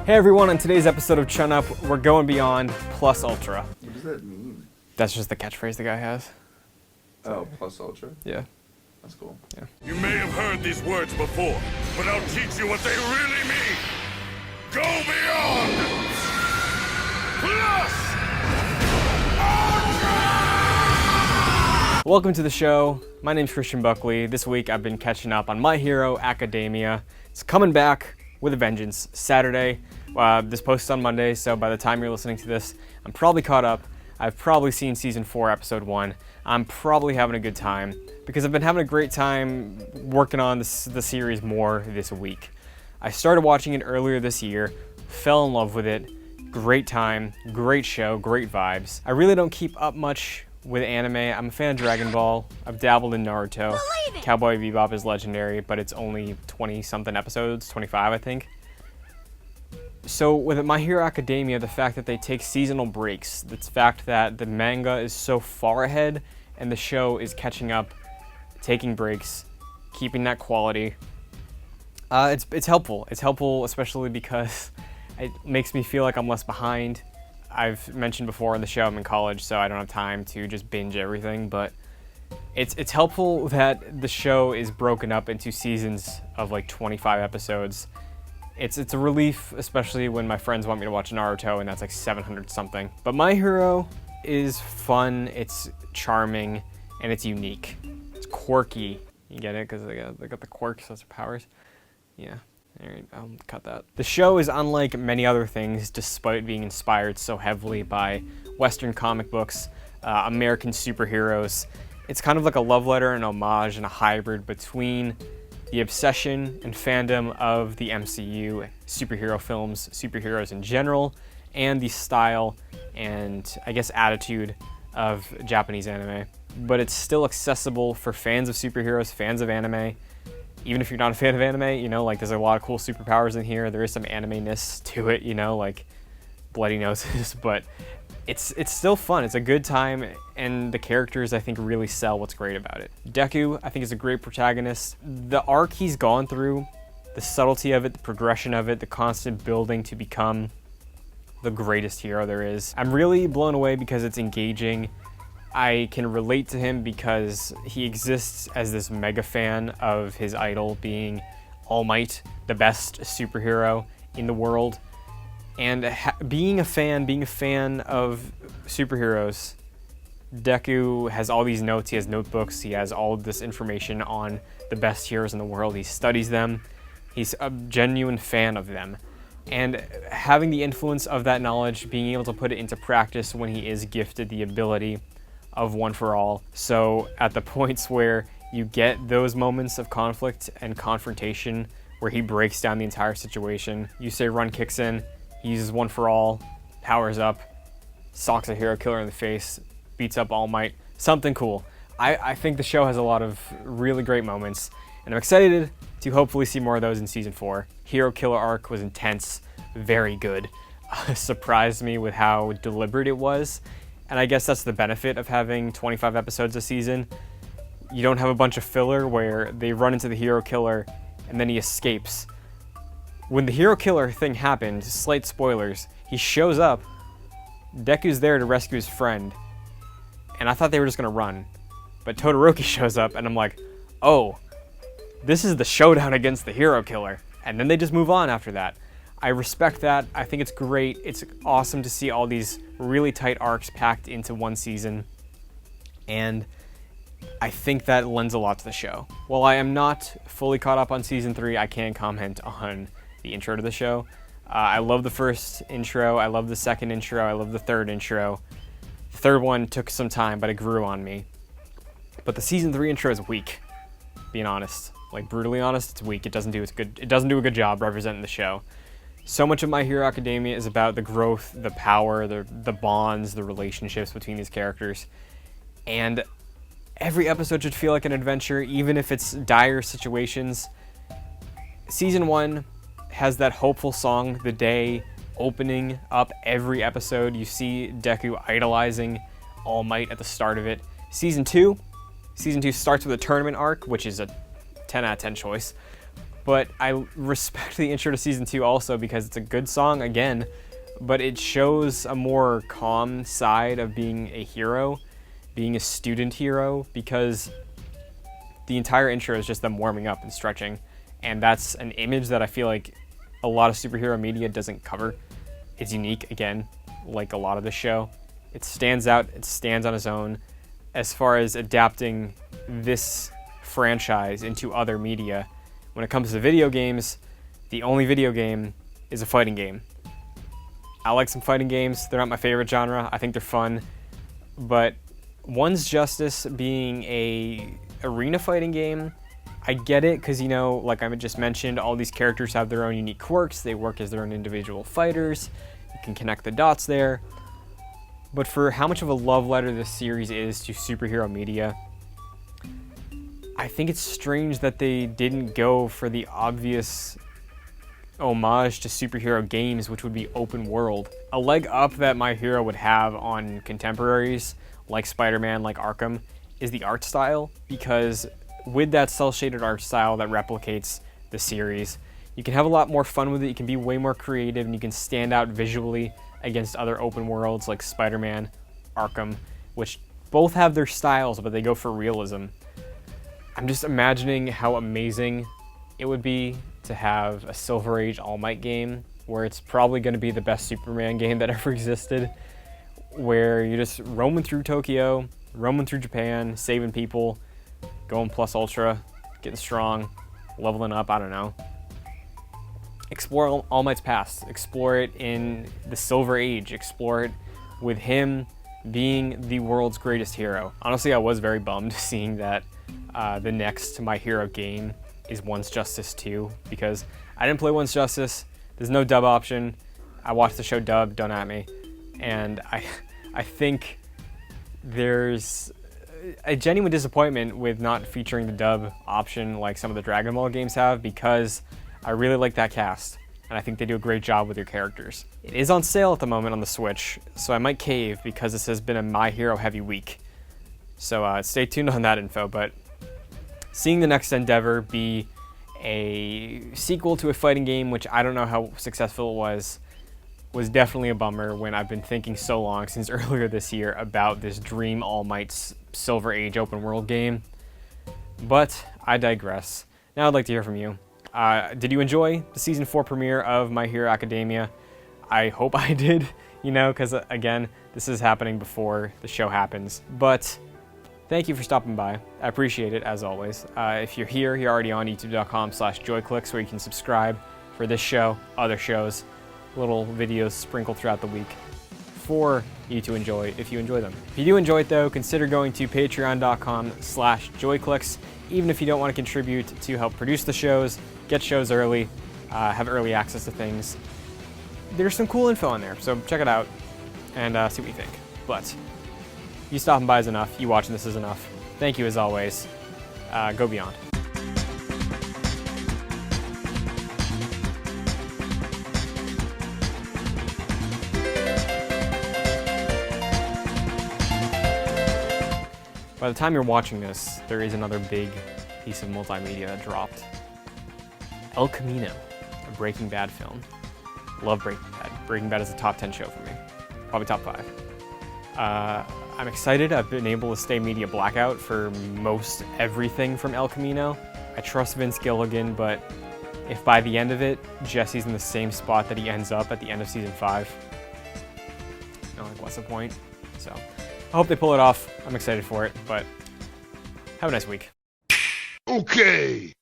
Hey everyone, on today's episode of Chun Up, we're going beyond plus ultra. What does that mean? That's just the catchphrase the guy has. Oh, plus ultra? Yeah. That's cool. Yeah. You may have heard these words before, but I'll teach you what they really mean. Go beyond! Plus! Welcome to the show. My name's Christian Buckley. This week I've been catching up on My Hero Academia. It's coming back with a vengeance. Saturday. This posts on Monday, so by the time you're listening to this, I'm probably caught up. I've probably seen Season 4, Episode 1. I'm probably having a good time because I've been having a great time working on the series more this week. I started watching it earlier this year, fell in love with it. Great time, great show, great vibes. I really don't keep up much with anime. I'm a fan of Dragon Ball. I've dabbled in Naruto. Cowboy Bebop is legendary, but it's only 20-something episodes, 25 I think. So with My Hero Academia, the fact that they take seasonal breaks, the fact that the manga is so far ahead and the show is catching up, taking breaks, keeping that quality, it's helpful. It's helpful especially because it makes me feel like I'm less behind. I've mentioned before in the show I'm in college, so I don't have time to just binge everything, but it's helpful that the show is broken up into seasons of like 25 episodes. It's a relief, especially when my friends want me to watch Naruto and that's like 700 something. But My Hero is fun, it's charming, and it's unique. It's quirky. You get it? Because they got the quirks, those are powers. Yeah. Alright, I'll cut that. The show is unlike many other things, despite being inspired so heavily by Western comic books, American superheroes. It's kind of like a love letter, an homage, and a hybrid between the obsession and fandom of the MCU, superhero films, superheroes in general, and the style and, I guess, attitude of Japanese anime. But it's still accessible for fans of superheroes, fans of anime. Even if you're not a fan of anime, you know, like there's a lot of cool superpowers in here. There is some anime-ness to it, you know, like bloody noses, but it's still fun. It's a good time, and the characters, I think, really sell what's great about it. Deku, I think, is a great protagonist. The arc he's gone through, the subtlety of it, the progression of it, the constant building to become the greatest hero there is. I'm really blown away because it's engaging. I can relate to him because he exists as this mega fan of his idol being All Might, the best superhero in the world. And being a fan of superheroes, Deku has all these notes, he has notebooks, he has all of this information on the best heroes in the world. He studies them, he's a genuine fan of them. And having the influence of that knowledge, being able to put it into practice when he is gifted the ability of One for All. So at the points where you get those moments of conflict and confrontation where he breaks down the entire situation, Yusei Run kicks in, he uses One for All, powers up, socks a hero killer in the face, beats up All Might. Something cool. I think the show has a lot of really great moments, and I'm excited to hopefully see more of those in Season 4. Hero Killer arc was intense, very good. Surprised me with how deliberate it was. And I guess that's the benefit of having 25 episodes a season. You don't have a bunch of filler where they run into the hero killer and then he escapes. When the hero killer thing happened, slight spoilers, he shows up, Deku's there to rescue his friend, and I thought they were just gonna run. But Todoroki shows up and I'm like, oh, this is the showdown against the hero killer. And then they just move on after that. I respect that. I think it's great. It's awesome to see all these really tight arcs packed into one season. And I think that lends a lot to the show. While I am not fully caught up on Season 3, I can comment on the intro to the show. I love the first intro. I love the second intro. I love the third intro. The third one took some time, but it grew on me. But the Season 3 intro is weak, being honest. Like, brutally honest, it's weak. It doesn't do a good job representing the show. So much of My Hero Academia is about the growth, the power, the bonds, the relationships between these characters. And every episode should feel like an adventure, even if it's dire situations. Season 1 has that hopeful song, The Day, opening up every episode. You see Deku idolizing All Might at the start of it. Season 2 starts with a tournament arc, which is a 10 out of 10 choice. But I respect the intro to Season 2 also because it's a good song, again, but it shows a more calm side of being a hero, being a student hero, because the entire intro is just them warming up and stretching, and that's an image that I feel like a lot of superhero media doesn't cover. It's unique, again, like a lot of the show. It stands out, it stands on its own as far as adapting this franchise into other media. When it comes to video games, the only video game is a fighting game. I like some fighting games. They're not my favorite genre. I think they're fun. But One's Justice being a arena fighting game, I get it, because, you know, like I just mentioned, all these characters have their own unique quirks. They work as their own individual fighters. You can connect the dots there. But for how much of a love letter this series is to superhero media, I think it's strange that they didn't go for the obvious homage to superhero games, which would be open world. A leg up that My Hero would have on contemporaries like Spider-Man, like Arkham, is the art style, because with that cel-shaded art style that replicates the series, you can have a lot more fun with it, you can be way more creative, and you can stand out visually against other open worlds like Spider-Man, Arkham, which both have their styles, but they go for realism. I'm just imagining how amazing it would be to have a Silver Age All Might game, where it's probably going to be the best Superman game that ever existed, where you're just roaming through Tokyo, roaming through Japan, saving people, going plus ultra, getting strong, leveling up, I don't know. Explore All Might's past, explore it in the Silver Age, explore it with him being the world's greatest hero. Honestly, I was very bummed seeing that the next My Hero game is One's Justice 2, because I didn't play One's Justice. There's no dub option. I watched the show dubbed, don't at me. And I think there's a genuine disappointment with not featuring the dub option like some of the Dragon Ball games have, because I really like that cast, and I think they do a great job with their characters. It is on sale at the moment on the Switch, so I might cave because this has been a My Hero heavy week. So stay tuned on that info, but seeing the next endeavor be a sequel to a fighting game, which I don't know how successful it was definitely a bummer when I've been thinking so long since earlier this year about this Dream All Might's Silver Age open world game. But I digress. Now I'd like to hear from you. Did you enjoy the Season 4 premiere of My Hero Academia? I hope I did, you know, because again, this is happening before the show happens. But thank you for stopping by. I appreciate it, as always. If you're here, you're already on youtube.com/joyclicks, where you can subscribe for this show, other shows, little videos sprinkled throughout the week for you to enjoy if you enjoy them. If you do enjoy it, though, consider going to patreon.com/joyclicks, even if you don't want to contribute to help produce the shows, get shows early, have early access to things. There's some cool info on there, so check it out and see what you think. But you stopping by is enough. You watching this is enough. Thank you as always. Go beyond. By the time you're watching this, there is another big piece of multimedia that dropped. El Camino, a Breaking Bad film. Love Breaking Bad. Breaking Bad is a top 10 show for me. Probably top 5. I'm excited. I've been able to stay media blackout for most everything from El Camino. I trust Vince Gilligan, but if by the end of it, Jesse's in the same spot that he ends up at the end of Season 5, you know, like, what's the point? So I hope they pull it off. I'm excited for it, but have a nice week. Okay.